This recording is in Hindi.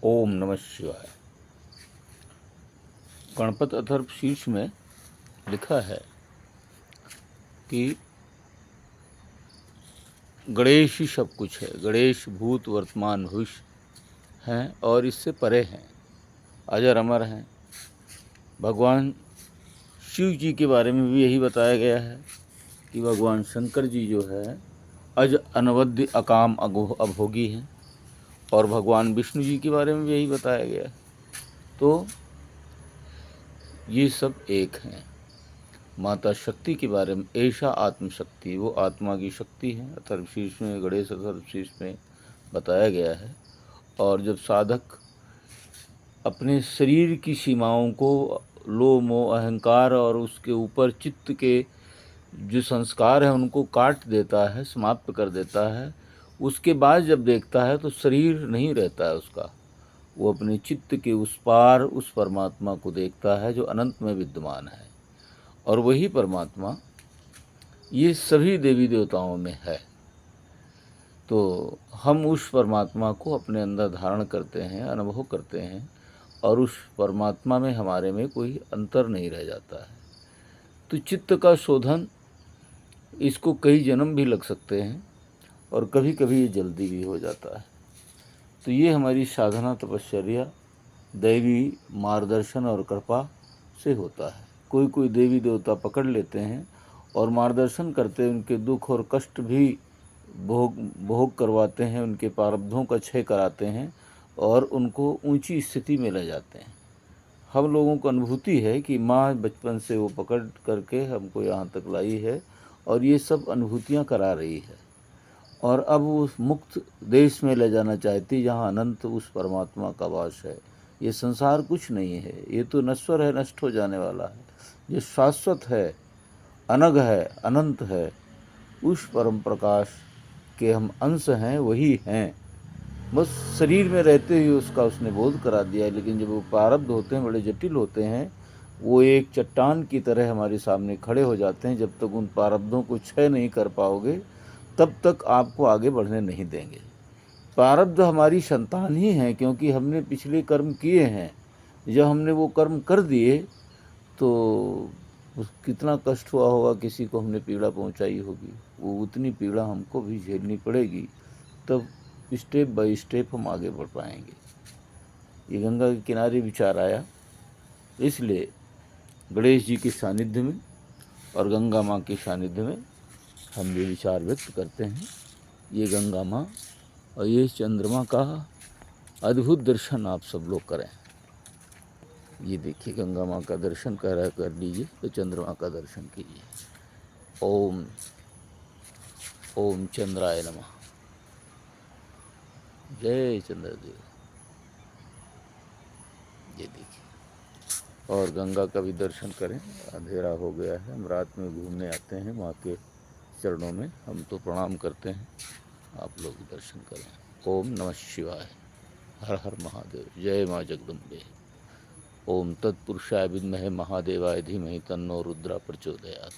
ओम नमः शिवाय। गणपत अथर्व शीर्ष में लिखा है कि गणेश ही सब कुछ है। गणेश भूत वर्तमान भविष्य हैं और इससे परे हैं, अजर अमर हैं। भगवान शिव जी के बारे में भी यही बताया गया है कि भगवान शंकर जी जो है अज अनवद्य अकाम अभोगी हैं, और भगवान विष्णु जी के बारे में भी यही बताया गया है। तो ये सब एक हैं। माता शक्ति के बारे में ऐसा आत्मशक्ति, वो आत्मा की शक्ति है, अथर्वशीर्ष में, गणेश अथर्वशीर्ष में बताया गया है। और जब साधक अपने शरीर की सीमाओं को, लोभ मोह अहंकार और उसके ऊपर चित्त के जो संस्कार हैं उनको काट देता है, समाप्त कर देता है, उसके बाद जब देखता है तो शरीर नहीं रहता है उसका। वो अपने चित्त के उस पार उस परमात्मा को देखता है जो अनंत में विद्यमान है, और वही परमात्मा ये सभी देवी देवताओं में है। तो हम उस परमात्मा को अपने अंदर धारण करते हैं, अनुभव करते हैं, और उस परमात्मा में हमारे में कोई अंतर नहीं रह जाता है। तो चित्त का शोधन, इसको कई जन्म भी लग सकते हैं और कभी कभी ये जल्दी भी हो जाता है। तो ये हमारी साधना तपश्चर्या दैवी मार्गदर्शन और कृपा से होता है। कोई कोई देवी देवता पकड़ लेते हैं और मार्गदर्शन करते हैं, उनके दुख और कष्ट भी भोग करवाते हैं, उनके प्रारब्धों का क्षय कराते हैं और उनको ऊंची स्थिति में ले जाते हैं। हम लोगों को अनुभूति है कि माँ बचपन से वो पकड़ करके हमको यहाँ तक लाई है और ये सब अनुभूतियाँ करा रही है, और अब उस मुक्त देश में ले जाना चाहती जहाँ अनंत उस परमात्मा का वास है। ये संसार कुछ नहीं है, ये तो नश्वर है, नष्ट हो जाने वाला है। जो शाश्वत है, अनग है, अनंत है, उस परम प्रकाश के हम अंश हैं, वही हैं। बस शरीर में रहते ही उसका उसने बोध करा दिया है, लेकिन जब वो प्रारब्ध होते हैं, बड़े जटिल होते हैं, वो एक चट्टान की तरह हमारे सामने खड़े हो जाते हैं। जब तक उन प्रारब्धों को क्षय नहीं कर पाओगे तब तक आपको आगे बढ़ने नहीं देंगे। प्रारब्ध हमारी संतान ही हैं, क्योंकि हमने पिछले कर्म किए हैं। जब हमने वो कर्म कर दिए तो कितना कष्ट हुआ होगा, किसी को हमने पीड़ा पहुंचाई होगी, वो उतनी पीड़ा हमको भी झेलनी पड़ेगी, तब स्टेप बाय स्टेप हम आगे बढ़ पाएंगे। ये गंगा के किनारे विचार आया, इसलिए गणेश जी के सानिध्य में और गंगा माँ के सानिध्य में हम ये विचार व्यक्त करते हैं। ये गंगा माँ और ये चंद्रमा का अद्भुत दर्शन आप सब लोग करें। ये देखिए, गंगा माँ का दर्शन कर लीजिए तो चंद्रमा का दर्शन कीजिए। ओम ओम चंद्राय नमः। जय चंद्रदेव। ये देखिए, और गंगा का भी दर्शन करें। अंधेरा हो गया है, हम रात में घूमने आते हैं माँ के चरणों में, हम तो प्रणाम करते हैं, आप लोग दर्शन करें। ओम नमः शिवाय। हर हर महादेव। जय माँ जगदम्बे। ओम तत्पुरुषाय विद्महे महादेवाय धीमहि तन्नो रुद्र प्रचोदयात्।